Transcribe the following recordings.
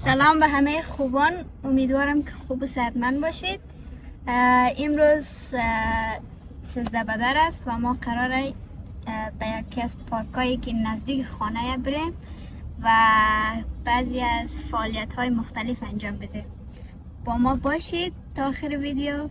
سلام به همه خوبان، امیدوارم که خوب و صحتمند باشید. امروز سیزده بدر است و ما قراره به یکی از پارکایی که نزدیک خانه بریم و بعضی از فعالیت های مختلف انجام بدیم. با ما باشید تا آخر ویدیو.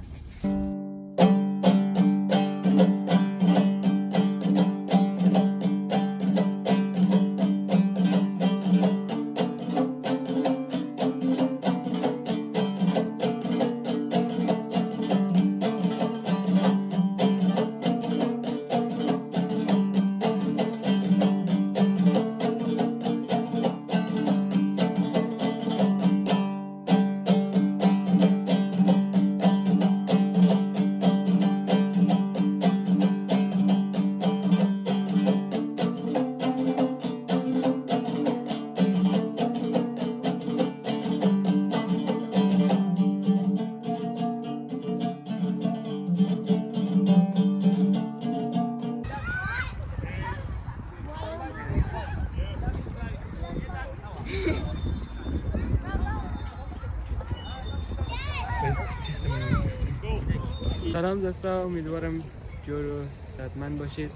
سلام دوستا، امیدوارم جور و صحتمند باشید.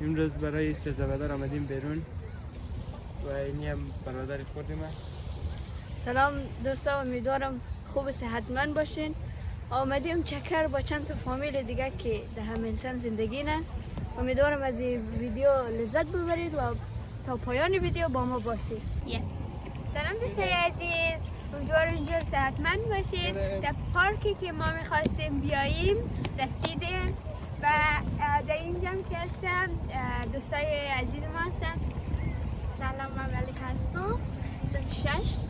امروز برای سیزده بدر آمدیم بیرون و اینی هم برادر خودمه. سلام دوستا، امیدوارم خوب و صحتمند باشین. آمدیم چکر با چند تا فامیل دیگه که در همیلتون زندگی نه. امیدوارم از این ویدیو لذت ببرید و تا پایان ویدیو با ما باشید. سلام دوستای عزیز، امیدوارم اینجور صحتمند باشید. در پارکی که ما میخواستیم بیاییم رسیدیم و در اینجا که هستم دوستای عزیز ما هستم. سلام، من ولی هستم.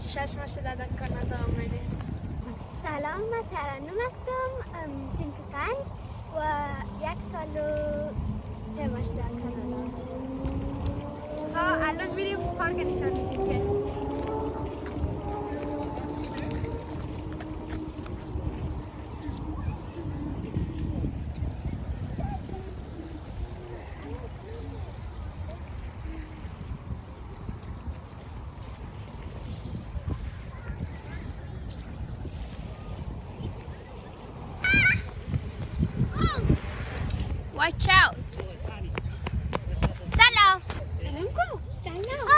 شش ماه شده در کانادا آمدیم. سلام، من ترنم هستم. صنف 5 و 1 سال و 3 ماه در کانادا. الان میریم پارک نشان میدیم. Watch out! Salam! سلام کو؟ سلام.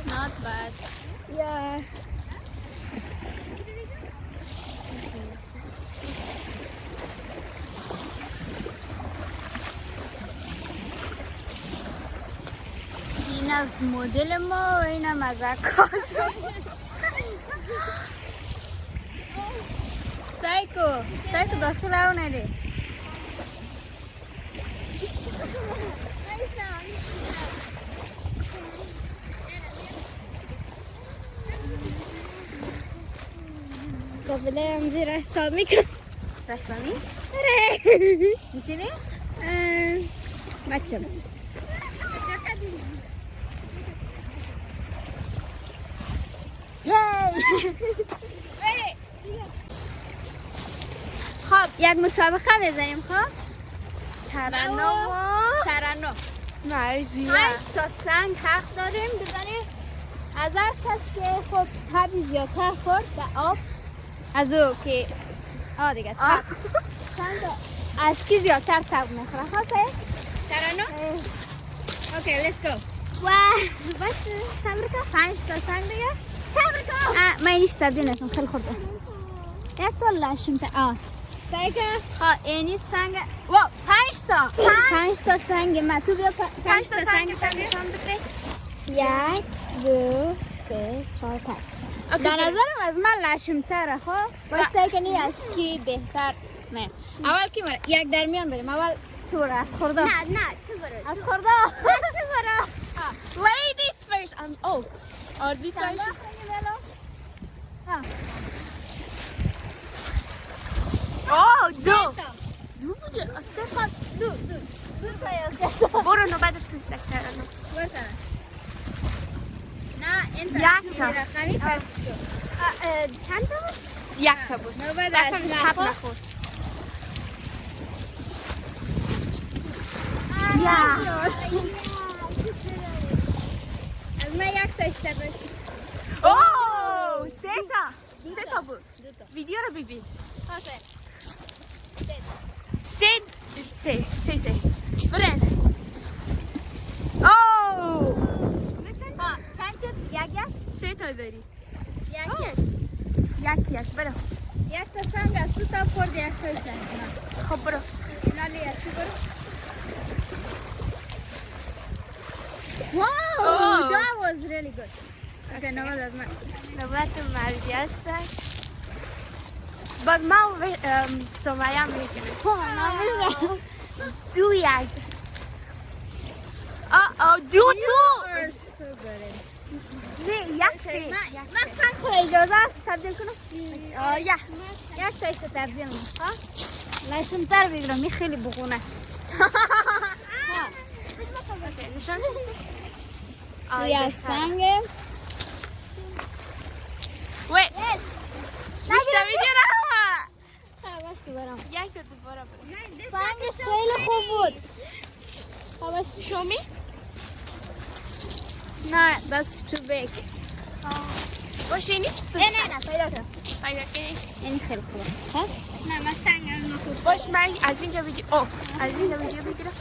Not bad. Yeah. این از مدل ما و اینم از عکاس. سایکو داخل او نده. قبله هم زیر رسامی کن. رسامی؟ میتونی؟ بچم خب یک مسابقه بزنیم. خب ترنم مرزی 5 تا سنگ حق داریم بزنیم. از هر کس که خب تبی زیادتر خورد به آب از او که دیگه تب سنگ از کی زیادتر تب میخوره. خواسته ترنم؟ اوکی لیتس گو. بس صبر کن. 5 تا سنگ دیگه صبر کن. من اینش تبدیل نکنم، خیلی خوبه. یک تا لشون تا اینی سنگ و 5 تا سنگ ما تو بیا 5 تا سنگ نشان بده. 1 2 3 4 5 در نظرم از من لشم‌تره خب باید سعی کنی از کی بهتر نه اول کی بره یک در میان بریم اول تو از خورده نه تو برو از خورده تو برو Ladies first. Oh. This سنگ one. Oh, دو بوده. سه تا. دو تا یا سه تا برو نوبت تو ترانو. برسن نه این یک تا. رقمی فرش کن چند تا بود؟ یک تا بود. نوبت اصلا از تب نخور نخورد. از من یک تا اشتر رسید اوه سه تا بود. ویدیو رو ببین. سه برن. اوه چند شد؟ یک سه تا داری. یک یک برو. یک تا سنگ از تو تا خورد یک تا اشتر خب برو. نالی از تو برو Oh. Wow, that was really good. Okay, نوبت از من نوبت مرگی هستن. باز ما سمیه میگیرم. دو یک. دو so good. نه یک سه. من سنگ خود اجازه است تبدیل کنم یک یک تایست تبدیل کنم لشم تر بگیرم این خیلی بخونه نشان توی از سنگ Wait. بیشتر ویدیو نرم. بس تو برم یک تا دوباره برم. سنگش خیلی خوب بود Show me. نه that's too big باشه اینی؟ نه پیدا کن پیدا کنی. این خیلی خوبه نه من سنگ رو نخورد باش من از اینجا ویدیو از اینجا ویدیو بگیرم.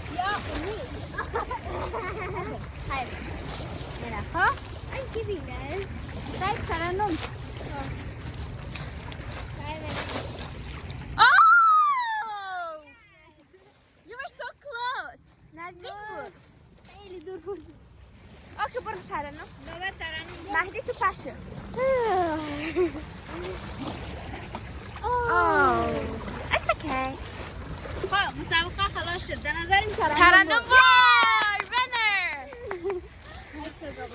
میره ها این کی بینه؟ سعی ترنم Oh! You were so close. نزدیک بود. خیلی دور بود اوکی برو ترنم. نوبت ترنم مهدی تو پشه. It's okay. خب مسابقه خلاص شد به نظر این ترنم وای winner.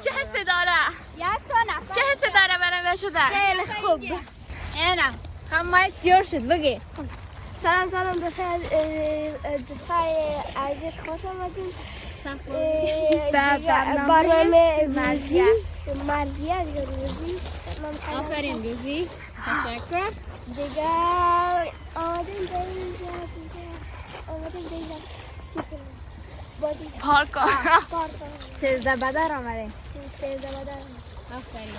چه حسی داره؟ یک تا نفر چه حسی داره برنده شدن؟ خیلی خوب اینم هم مایک جور شد بگی سلام دوستان عزیز خوش آمدین برنامه مرزیه دیگه روزی آفرین روزی تشکر دیگه آمدیم بازی پارک سیزده بدر آمده سیزده بدر آفرین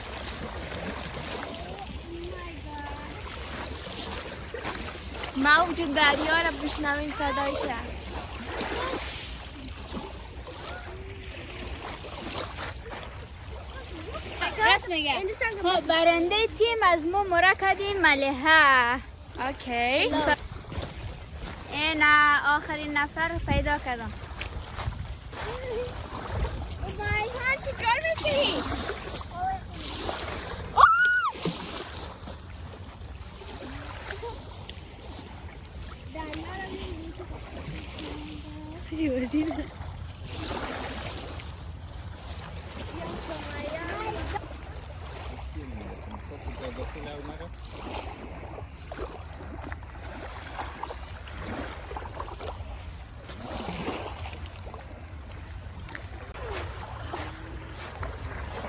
موج دریا رو بشنوین صدایشه. راست میگه خب برنده تیم از ما مرکدی ملیحه اوکی. این آخرین نفر پیدا کردم چی کار میکنی؟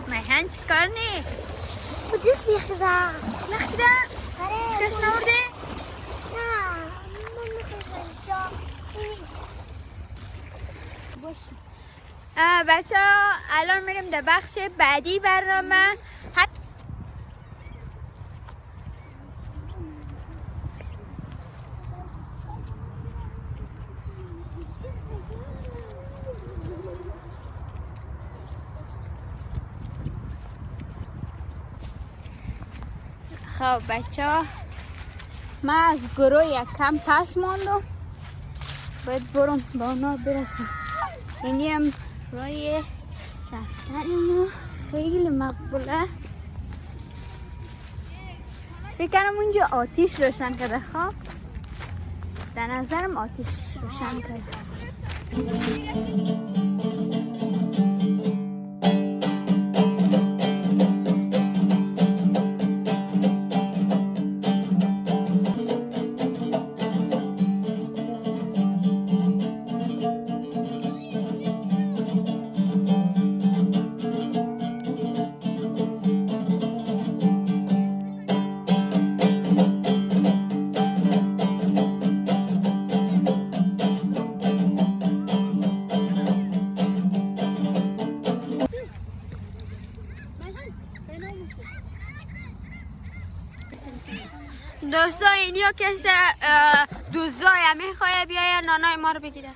میهن چیز کار نی؟ بودید نیخزا نخیدم سکش نورده؟ نه من میخوام جا بچه ها الان میریم در بخش بعدی برنامه خب بچه ها من از گروه یک کم پس ماندم، باید برم به اونا برسم. اینی هم رای رفتن ما خیلی مقبوله. فکر کنم اونجا آتیش روشن کرده. خواه در نظرم آتیش روشن کرده. دوستا اینیا کسی دوزای میخواه بیایه نانای ما رو بگیره.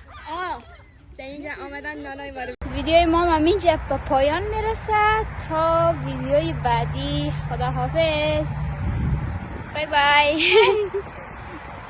در اینجا آمدن نانای ما رو. ویدیوی ما هم اینجا به پایان میرسد. تا ویدیوی بعدی، خداحافظ. بای بای.